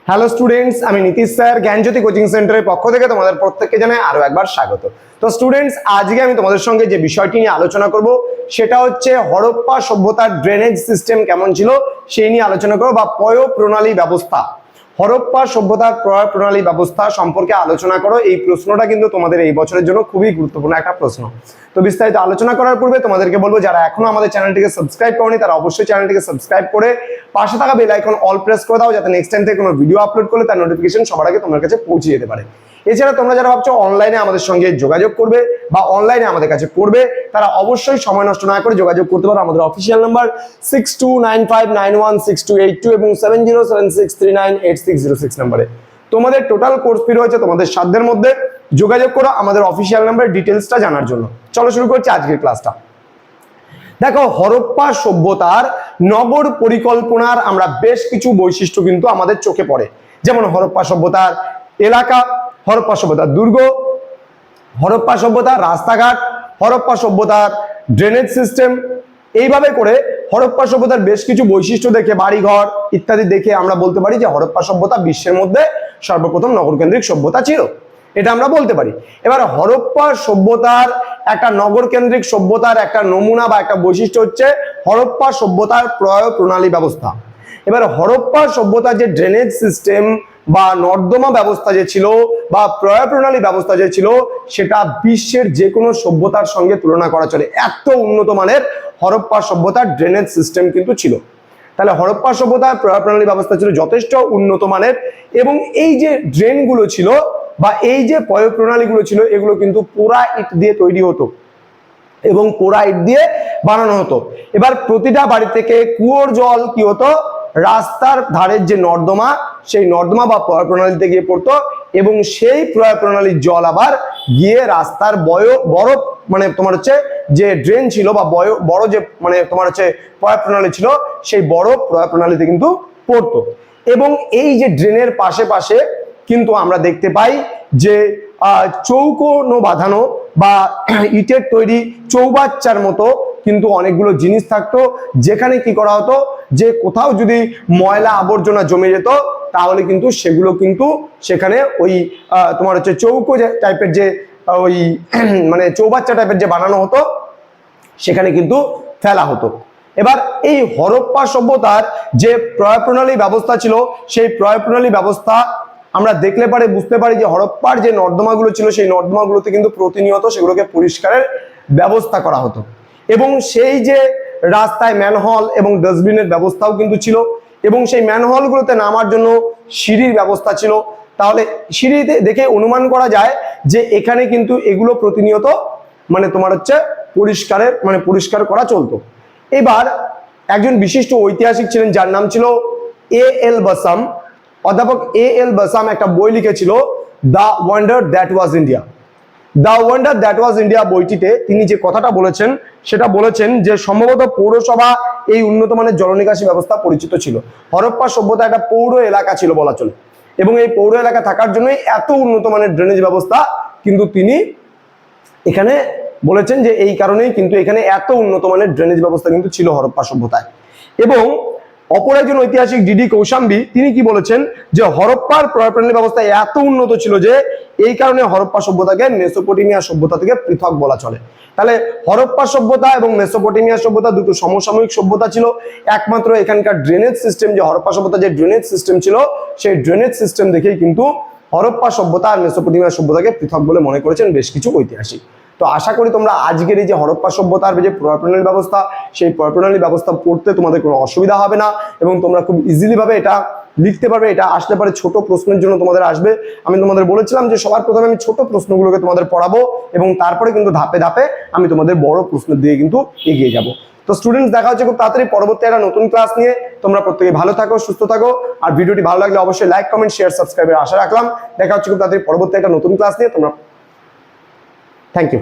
Hello students, আমি Nitish sir জ্ঞানজ্যোতি coaching সেন্টারের পক্ষ থেকে তোমাদের প্রত্যেককে জানাই আরো একবার স্বাগত। তো স্টুডেন্টস, আজকে আমি তোমাদের সঙ্গে যে বিষয়টি নিয়ে আলোচনা করব সেটা হচ্ছে হরপ্পা সভ্যতার ড্রেনেজ সিস্টেম কেমন ছিল সেই নিয়ে আলোচনা করব, বা পয় প্রণালী ব্যবস্থা। হরপ্পা সভ্যতার পয় প্রণালী ব্যবস্থা সম্পর্কে আলোচনা করো। এই প্রশ্নটা কিন্তু তোমাদের এই বছরের জন্য খুবই গুরুত্বপূর্ণ একটা প্রশ্ন। তো বিস্তারিত আলোচনা করার পূর্বে তোমাদেরকে বলবো, যারা এখনো আমাদের চ্যানেলটিকে সাবস্ক্রাইব করনি তারা অবশ্যই চ্যানেলটিকে সাবস্ক্রাইব করে পাশে থাকা বেল আইকন অল প্রেস করে দাও, যাতে নেক্সট টাইম থেকে কোনো ভিডিও আপলোড করলে তার নোটিফিকেশন সবার আগে তোমার কাছে পৌঁছে যেতে পারে। এছাড়া তোমরা যারা ভাবছো অনলাইনে আমাদের সঙ্গে যোগাযোগ করবে বা অনলাইনে আমাদের কাছে পড়বে, তারা অবশ্যই সময় নষ্ট না করে যোগাযোগ করতে পারো আমাদের অফিসিয়াল নাম্বার 6295916282 এবং 7076398606 নম্বরে। তোমাদের টোটাল কোর্স ফি রয়েছে তোমাদের সাধ্যের মধ্যে। যোগাযোগ করো আমাদের অফিসিয়াল নাম্বার ডিটেলসটা জানার জন্য। চলো শুরু করছি আজকের ক্লাসটা। দেখো, হরপ্পা সভ্যতার নগর পরিকল্পনার আমরা বেশ কিছু বৈশিষ্ট্য কিন্তু আমাদের চোখে পড়ে। যেমন হরপ্পা সভ্যতার এলাকা, হরপ্পা সভ্যতার দুর্গ, হরপ্পা সভ্যতার রাস্তাঘাট, হরপ্পা সভ্যতার ড্রেনেজ সিস্টেম। এইভাবে করে হরপ্পা সভ্যতার বেশ কিছু বৈশিষ্ট্য দেখে, বাড়িঘর ইত্যাদি দেখে আমরা বলতে পারি যে হরপ্পা সভ্যতা বিশ্বের মধ্যে সর্বপ্রথম নগরকেন্দ্রিক সভ্যতা ছিল, এটা আমরা বলতে পারি। এবার হরপ্পা সভ্যতার একটা নগর কেন্দ্রিক সভ্যতার একটা নমুনা বা একটা বৈশিষ্ট্য হচ্ছে হরপ্পা সভ্যতার প্রয় প্রণালী ব্যবস্থা। এবার হরপ্পা সভ্যতার যে ড্রেনেজ সিস্টেম বা নর্দমা ব্যবস্থা যে ছিল বা প্রয় প্রণালী ব্যবস্থা যে ছিল, সেটা বিশ্বের যে কোনো সভ্যতার সঙ্গে তুলনা করা চলে। এত উন্নত মানের হরপ্পা সভ্যতার ড্রেনেজ সিস্টেম কিন্তু ছিল। তাহলে হরপ্পা সভ্যতার প্রয় প্রণালী ব্যবস্থা ছিল যথেষ্ট উন্নত মানের, এবং এই যে ড্রেনগুলো ছিল বা এই যে পয় প্রণালীগুলো ছিল, এগুলো কিন্তু পোড়া ইট দিয়ে তৈরি হতো এবং পোড়া ইট দিয়ে বানানো হতো। এবার প্রতিটা বাড়ি থেকে কুয়োর জল কি হতো, রাস্তার ধারের যে নর্দমা, সেই নর্দমা বা পয় প্রণালীতে গিয়ে পড়তো, এবং সেই প্রয় প্রণালীর জল আবার গিয়ে রাস্তার বড় মানে তোমার হচ্ছে যে ড্রেন ছিল বা বড় যে মানে তোমার হচ্ছে পয় প্রণালী ছিল, সেই বড় প্রয় প্রণালীতে কিন্তু পড়তো। এবং এই যে ড্রেনের পাশে পাশে কিন্তু আমরা দেখতে পাই যে চৌকোনো বাঁধানো বা ইটের তৈরি চৌবাচ্চার মতো কিন্তু অনেকগুলো জিনিস থাকতো, যেখানে কি করা হতো যে কোথাও যদি ময়লা আবর্জনা জমে যেত তাহলে কিন্তু সেগুলো কিন্তু সেখানে ওই তোমার হচ্ছে চৌকো টাইপের যে ওই মানে চৌবাচ্চা টাইপের যে বানানো হতো সেখানে কিন্তু ফেলা হতো। এবার এই হরপ্পা সভ্যতার যে প্রয় প্রণালী ব্যবস্থা ছিল, সেই প্রয় প্রণালী ব্যবস্থা আমরা দেখলে পারে বুঝতে পারি যে হরপ্পার যে নর্দমাগুলো ছিল, সেই নর্দমাগুলোতে কিন্তু প্রতিনিয়ত সেগুলোকে পরিষ্কারের ব্যবস্থা করা হতো, এবং সেই যে রাস্তায় ম্যানহোল এবং ডাস্টবিনের ব্যবস্থাও কিন্তু ছিল, এবং সেই ম্যানহোলগুলোতে নামার জন্য সিঁড়ির ব্যবস্থা ছিল। তাহলে সিঁড়িতে দেখে অনুমান করা যায় যে এখানে কিন্তু এগুলো প্রতিনিয়ত মানে তোমার হচ্ছে পরিষ্কার করা চলতো। এবার একজন বিশিষ্ট ঐতিহাসিক ছিলেন যার নাম ছিল A.L. বাসাম। অধ্যাপক A.L. বাসাম একটা বই লিখেছিল, the wonder that was India. The wonder that was India বইটিতে তিনি যে কথাটা বলেছেন সেটা বলেছেন যে সম্ভবত পৌরসভা এই উন্নত মানের জলনিকাশি ব্যবস্থা পরিচিত ছিল। হরপ্পা সভ্যতা একটা পৌর এলাকা ছিল বলা চলে, এবং এই পৌর এলাকা থাকার জন্যই এত উন্নত মানের ড্রেনেজ ব্যবস্থা কিন্তু তিনি এখানে বলেছেন যে এই কারণেই কিন্তু এখানে এত উন্নত মানের ড্রেনেজ ব্যবস্থা কিন্তু ছিল হরপ্পা সভ্যতায়। এবং অপর একজন ঐতিহাসিক ডি.ডি. কৌশাম্বী তিনি কি বলেছেন যে হরপ্পার প্রয় প্রণালী ব্যবস্থা এত উন্নত ছিল যে এই কারণে হরপ্পা সভ্যতাকে মেসোপটেমিয়া সভ্যতা থেকে পৃথক বলা চলে। তাহলে হরপ্পা সভ্যতা এবং মেসোপটেমিয়া সভ্যতা দুটো সমসাময়িক সভ্যতা ছিল। একমাত্র এখানকার ড্রেনেজ সিস্টেম, যে হরপ্পা সভ্যতা যে ড্রেনেজ সিস্টেম ছিল, সেই ড্রেনেজ সিস্টেম দেখেই কিন্তু হরপ্পা সভ্যতা আর মেসোপটেমিয়া সভ্যতাকে পৃথক বলে মনে করেছেন বেশ কিছু ঐতিহাসিক। তো আশা করি তোমরা আজকের এই যে হরপ্পা সভ্যতার যে প্রয় প্রণালী ব্যবস্থা, সেই প্রয় প্রণালী ব্যবস্থা পড়তে তোমাদের কোনো অসুবিধা হবে না, এবং তোমরা খুব ইজিলি ভাবে এটা লিখতে পারবে। এটা আসতে পারে ছোট প্রশ্নের জন্য তোমাদের আসবে। আমি তোমাদের বলেছিলাম যে সবার প্রথমে আমি ছোট প্রশ্নগুলোকে তোমাদের পড়াবো, এবং তারপরে কিন্তু ধাপে ধাপে আমি তোমাদের বড় প্রশ্ন দিয়ে কিন্তু এগিয়ে যাব। তো স্টুডেন্টস, দেখা হচ্ছে খুব তাড়াতাড়ি পরবর্তী একটা নতুন ক্লাস নিয়ে। তোমরা প্রত্যেকে ভালো থাকো, সুস্থ থাকো, আর ভিডিওটি ভালো লাগলে অবশ্যই লাইক, কমেন্ট, শেয়ার, সাবস্ক্রাইবের আশা রাখলাম। দেখা হচ্ছে খুব তাড়াতাড়ি পরবর্তী একটা নতুন ক্লাস নিয়ে। Thank you.